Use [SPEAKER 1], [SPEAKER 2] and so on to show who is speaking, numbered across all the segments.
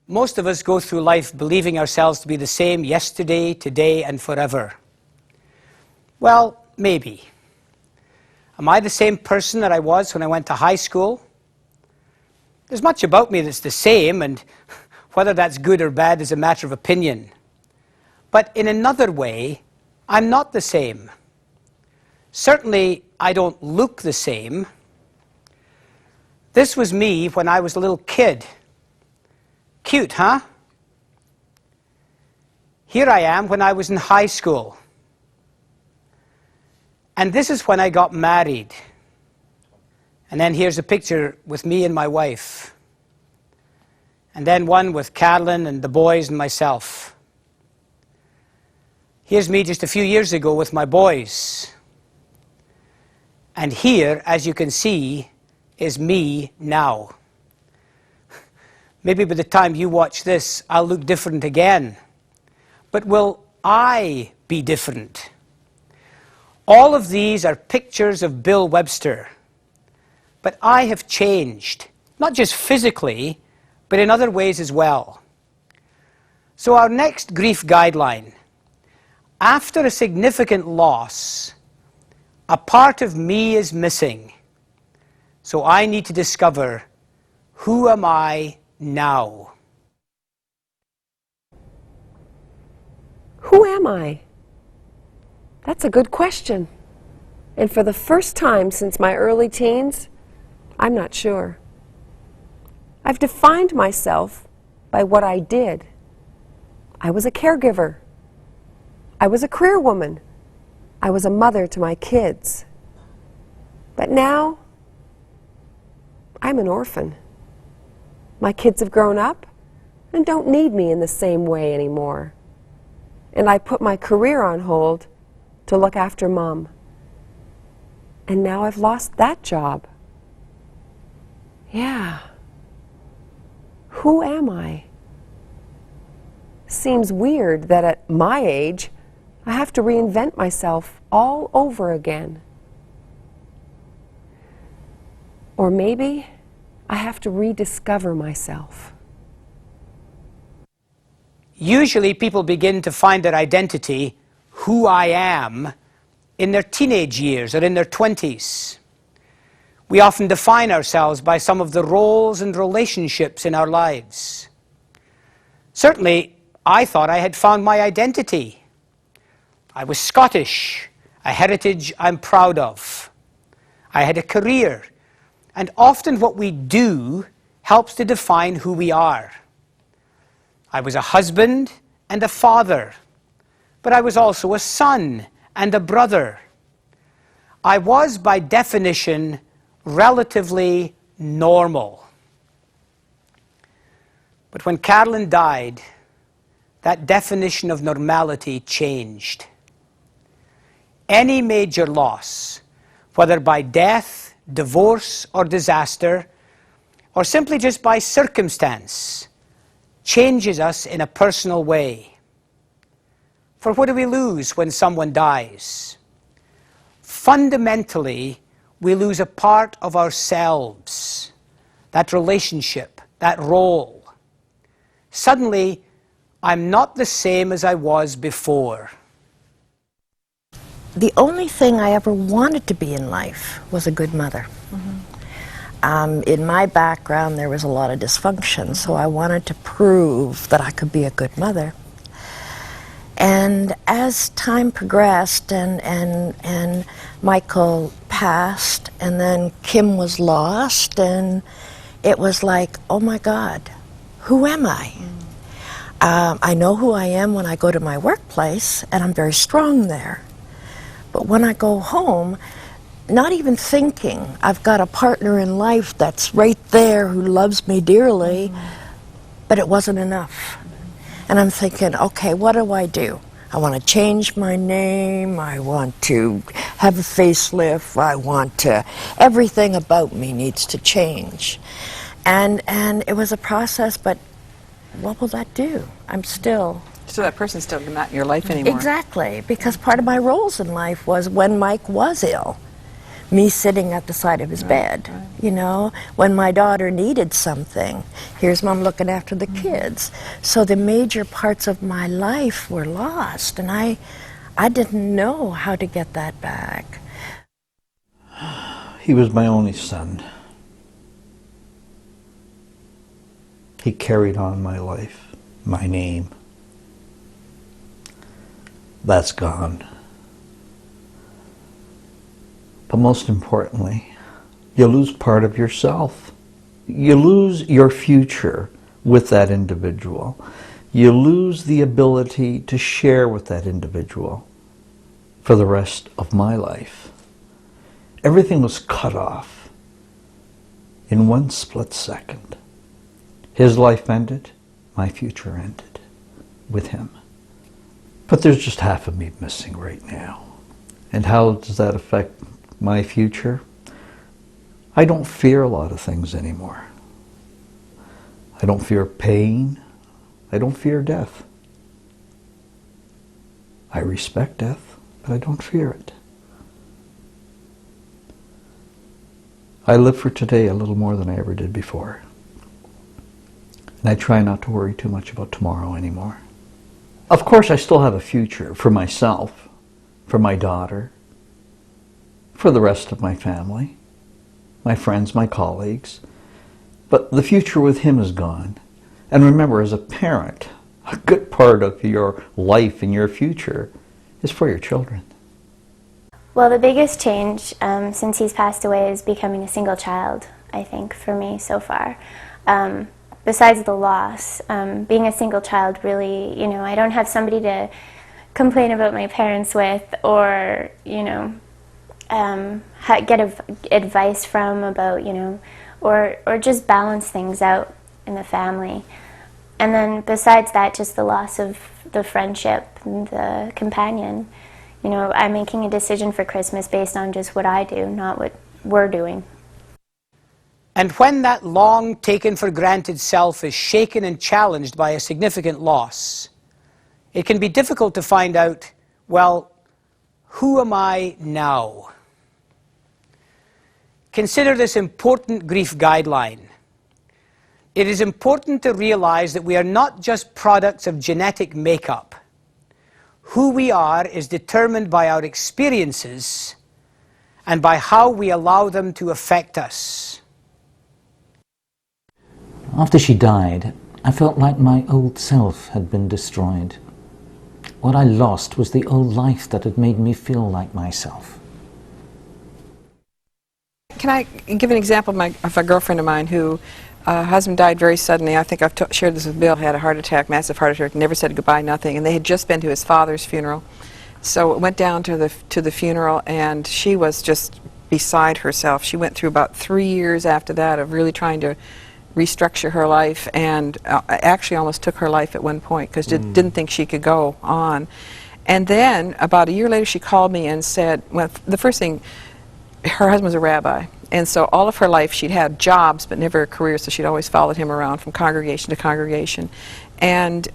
[SPEAKER 1] Most of us go through life believing ourselves to be the same yesterday, today, and forever. Well, maybe. Am I the same person that I was when I went to high school? There's much about me that's the same, and whether that's good or bad is a matter of opinion. But in another way, I'm not the same. Certainly, I don't look the same. This was me when I was a little kid. Cute, huh? Here I am when I was in high school. And this is when I got married. And then here's a picture with me and my wife. And then one with Carolyn and the boys and myself. Here's me just a few years ago with my boys. And here, as you can see, is me now. Maybe by the time you watch this, I'll look different again. But will I be different? All of these are pictures of Bill Webster. But I have changed, not just physically, but in other ways as well. So our next grief guideline. After a significant loss, a part of me is missing. So I need to discover, who am I now?
[SPEAKER 2] Who am I? That's a good question. And for the first time since my early teens, I'm not sure. I've defined myself by what I did. I was a caregiver. I was a career woman. I was a mother to my kids. But now, I'm an orphan. My kids have grown up and don't need me in the same way anymore. And I put my career on hold to look after Mom. And now I've lost that job. Yeah. Who am I? Seems weird that at my age, I have to reinvent myself all over again. Or maybe I have to rediscover myself.
[SPEAKER 1] Usually people begin to find their identity, who I am, in their teenage years or in their 20s. We often define ourselves by some of the roles and relationships in our lives. Certainly, I thought I had found my identity. I was Scottish, a heritage I'm proud of. I had a career, and often what we do helps to define who we are. I was a husband and a father, but I was also a son and a brother. I was, by definition, relatively normal. But when Carolyn died, that definition of normality changed. Any major loss, whether by death, divorce, or disaster, or simply just by circumstance, changes us in a personal way. For what do we lose when someone dies? Fundamentally, we lose a part of ourselves, that relationship, that role. Suddenly, I'm not the same as I was before.
[SPEAKER 3] The only thing I ever wanted to be in life was a good mother. In my background, there was a lot of dysfunction, so I wanted to prove that I could be a good mother. And as time progressed and Michael passed, and then Kim was lost, and it was like, oh my God, who am I? I know who I am when I go to my workplace, and I'm very strong there. But when I go home, not even thinking I've got a partner in life that's right there who loves me dearly, but it wasn't enough. And I'm thinking, okay, what do? I want to change my name, I want to have a facelift, everything about me needs to change. And it was a process, but what will that do? I'm still...
[SPEAKER 4] So that person's still not in your life anymore.
[SPEAKER 3] Exactly, because part of my roles in life was when Mike was ill, me sitting at the side of his bed. You know, when my daughter needed something, here's Mom looking after the kids. So the major parts of my life were lost, and I didn't know how to get that back.
[SPEAKER 4] He was my only son. He carried on my life, my name. That's gone. But most importantly, you lose part of yourself. You lose your future with that individual. You lose the ability to share with that individual for the rest of my life. Everything was cut off in one split second. His life ended, my future ended with him. But there's just half of me missing right now. And how does that affect my future? I don't fear a lot of things anymore. I don't fear pain. I don't fear death. I respect death, but I don't fear it. I live for today a little more than I ever did before. And I try not to worry too much about tomorrow anymore. Of course, I still have a future for myself, for my daughter, for the rest of my family, my friends, my colleagues. But the future with him is gone. And remember, as a parent, a good part of your life and your future is for your children.
[SPEAKER 5] Well, the biggest change since he's passed away is becoming a single child, I think, for me so far. Besides the loss, being a single child really, you know, I don't have somebody to complain about my parents with, or, you know, get advice from about, you know, or just balance things out in the family. And then besides that, just the loss of the friendship and the companion. You know, I'm making a decision for Christmas based on just what I do, not what we're doing.
[SPEAKER 1] And when that long taken for granted self is shaken and challenged by a significant loss, it can be difficult to find out, well, who am I now? Consider this important grief guideline. It is important to realize that we are not just products of genetic makeup. Who we are is determined by our experiences and by how we allow them to affect us.
[SPEAKER 6] After she died, I felt like my old self had been destroyed. What I lost was the old life that had made me feel like myself.
[SPEAKER 7] Can I give an example of a girlfriend of mine who her husband died very suddenly. I think I've shared this with Bill. Had a heart attack, massive heart attack, never said goodbye, nothing. And they had just been to his father's funeral. So it went down to the funeral, and she was just beside herself. She went through about 3 years after that of really trying to restructure her life, and actually almost took her life at one point because didn't think she could go on. And then about a year later she called me and said, well, the first thing, her husband was a rabbi, and so all of her life she'd had jobs but never a career, so she'd always followed him around from congregation to congregation, and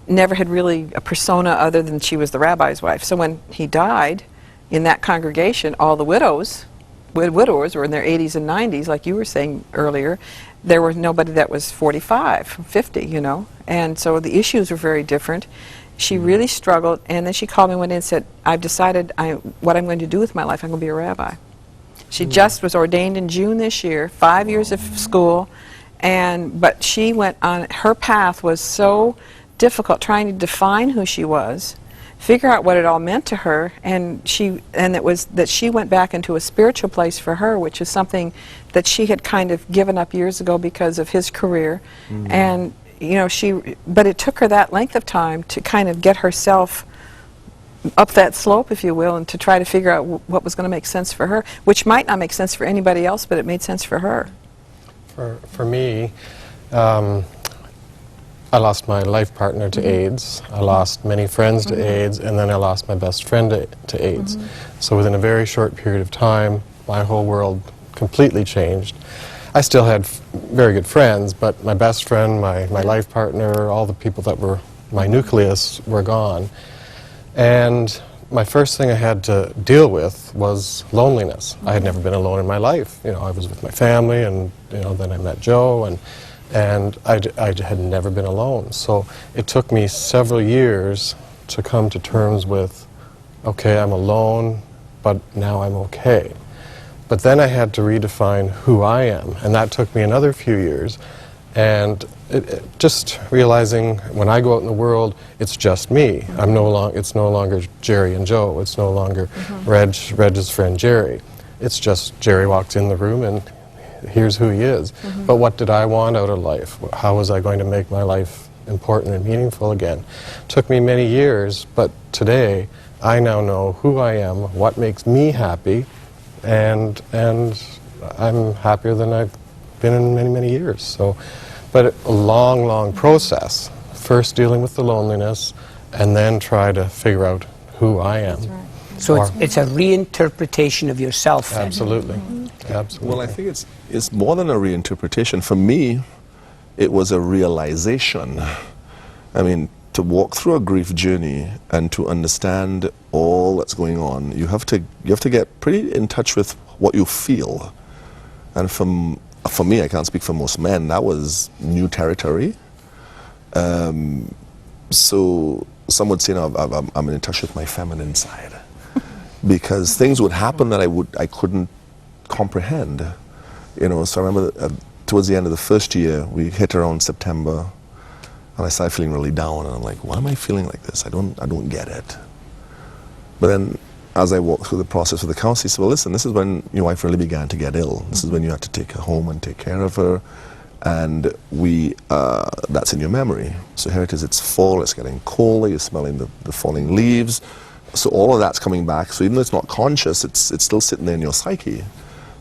[SPEAKER 7] never had really a persona other than she was the rabbi's wife. So when he died in that congregation, all the widowers were in their 80s and 90s, like you were saying earlier. There was nobody that was 45, 50, you know, and so the issues were very different. She really struggled, and then she called me one day and said, I've decided what I'm going to do with my life. I'm going to be a rabbi. She just was ordained in June this year, 5 years of school, but she went on, her path was so difficult trying to define who she was, figure out what it all meant to her, and it was that she went back into a spiritual place for her, which is something that she had kind of given up years ago because of his career. And you know, but it took her that length of time to kind of get herself up that slope, if you will, and to try to figure out what was going to make sense for her, which might not make sense for anybody else, but it made sense for her.
[SPEAKER 8] For me, I lost my life partner to AIDS, I lost many friends to AIDS, and then I lost my best friend to AIDS. So within a very short period of time, my whole world completely changed. I still had very good friends, but my best friend, my life partner, all the people that were my nucleus were gone. And my first thing I had to deal with was loneliness. I had never been alone in my life. You know, I was with my family, and then I met Joe, and I had never been alone. So it took me several years to come to terms with, okay, I'm alone, but now I'm okay. But then I had to redefine who I am, and that took me another few years. And just realizing when I go out in the world, it's just me. It's no longer Gerry and Joe. It's no longer Reg's friend Gerry. It's just Gerry walked in the room and here's who he is. But what did I want out of life? How was I going to make my life important and meaningful again? Took me many years, but today I now know who I am, what makes me happy, and I'm happier than I've been in many, many years. So, but a long, long process. First dealing with the loneliness, and then try to figure out who I am.
[SPEAKER 7] That's right.
[SPEAKER 1] So it's a reinterpretation of yourself.
[SPEAKER 8] Absolutely. Absolutely.
[SPEAKER 9] Well, I think it's more than a reinterpretation. For me, it was a realization. I mean, to walk through a grief journey and to understand all that's going on, you have to get pretty in touch with what you feel. And for me, I can't speak for most men, that was new territory. So some would say, no, I'm in touch with my feminine side. Because things would happen that I couldn't comprehend. So I remember towards the end of the first year, we hit around September, and I started feeling really down, and I'm like, why am I feeling like this? I don't get it. But then, as I walked through the process with the counselor, he said, well, listen, this is when your wife really began to get ill. This is when you had to take her home and take care of her, and that's in your memory. So here it is, it's fall, it's getting colder, you're smelling the falling leaves. So all of that's coming back. So even though it's not conscious, it's still sitting there in your psyche.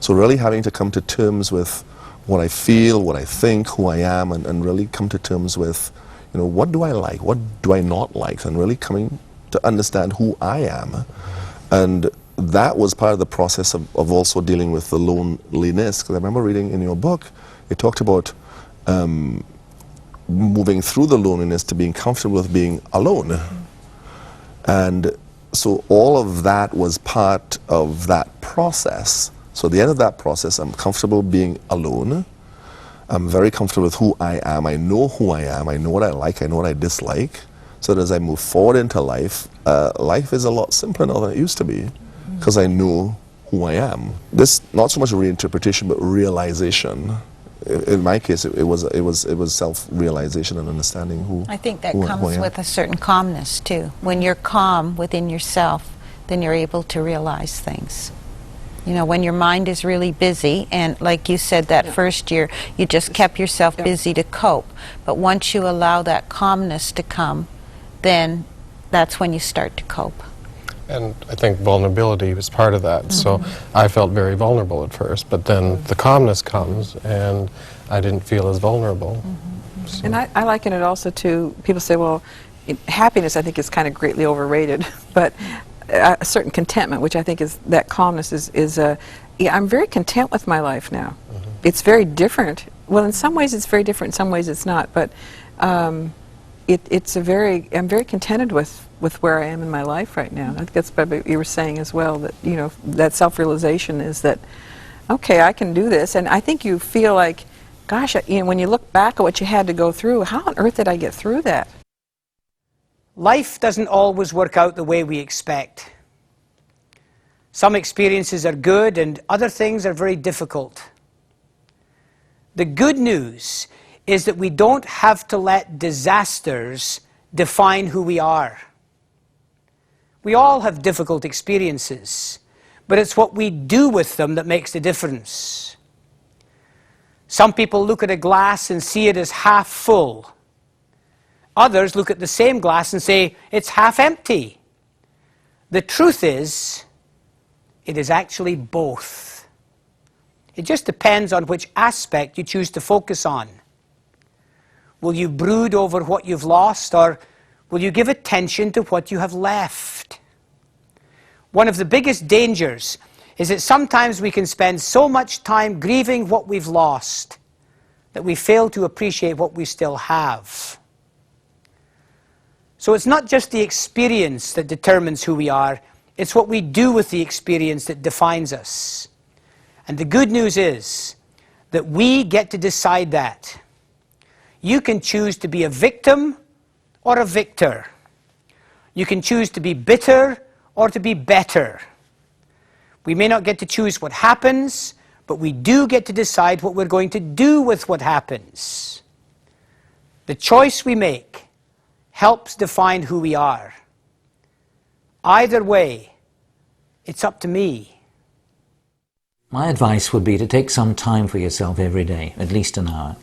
[SPEAKER 9] So really having to come to terms with what I feel, what I think, who I am, and really come to terms with, what do I like, what do I not like, and really coming to understand who I am. And that was part of the process of also dealing with the loneliness. Because I remember reading in your book, it talked about moving through the loneliness to being comfortable with being alone. And so all of that was part of that process. So at the end of that process, I'm comfortable being alone. I'm very comfortable with who I am. I know who I am. I know what I like. I know what I dislike. So that as I move forward into life, life is a lot simpler now than it used to be, because I know who I am. This, not so much a reinterpretation, but realization. In my case, it was self-realization and understanding who
[SPEAKER 10] I think that
[SPEAKER 9] who
[SPEAKER 10] comes
[SPEAKER 9] I am.
[SPEAKER 10] with a certain calmness too. When you're calm within yourself, then you're able to realize things. When your mind is really busy, and like you said, that first year, you just kept yourself busy to cope. But once you allow that calmness to come, then that's when you start to cope.
[SPEAKER 8] And I think vulnerability was part of that. So I felt very vulnerable at first, but then the calmness comes, and I didn't feel as vulnerable. So.
[SPEAKER 7] And I liken it also to, people say, well, happiness I think is kind of greatly overrated, but a certain contentment, which I think is, that calmness is I'm very content with my life now. It's very different. Well, in some ways it's very different, in some ways it's not, but I'm very contented with where I am in my life right now. I think that's probably what you were saying as well, that, that self-realization is that, okay, I can do this, and I think you feel like, gosh, when you look back at what you had to go through, how on earth did I get through that?
[SPEAKER 1] Life doesn't always work out the way we expect. Some experiences are good and other things are very difficult. The good news is that we don't have to let disasters define who we are. We all have difficult experiences, but it's what we do with them that makes the difference. Some people look at a glass and see it as half full. Others look at the same glass and say, it's half empty. The truth is, it is actually both. It just depends on which aspect you choose to focus on. Will you brood over what you've lost, or will you give attention to what you have left? One of the biggest dangers is that sometimes we can spend so much time grieving what we've lost that we fail to appreciate what we still have. So it's not just the experience that determines who we are, it's what we do with the experience that defines us. And the good news is that we get to decide that. You can choose to be a victim or a victor. You can choose to be bitter or to be better. We may not get to choose what happens, but we do get to decide what we're going to do with what happens. The choice we make helps define who we are. Either way, it's up to me.
[SPEAKER 6] My advice would be to take some time for yourself every day, at least an hour.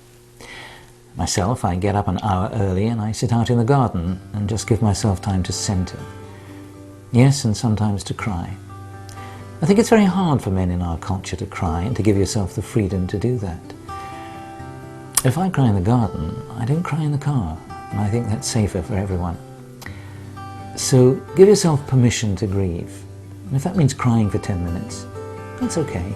[SPEAKER 6] Myself, I get up an hour early and I sit out in the garden and just give myself time to center. Yes, and sometimes to cry. I think it's very hard for men in our culture to cry and to give yourself the freedom to do that. If I cry in the garden, I don't cry in the car, and I think that's safer for everyone. So give yourself permission to grieve. And if that means crying for 10 minutes, that's okay.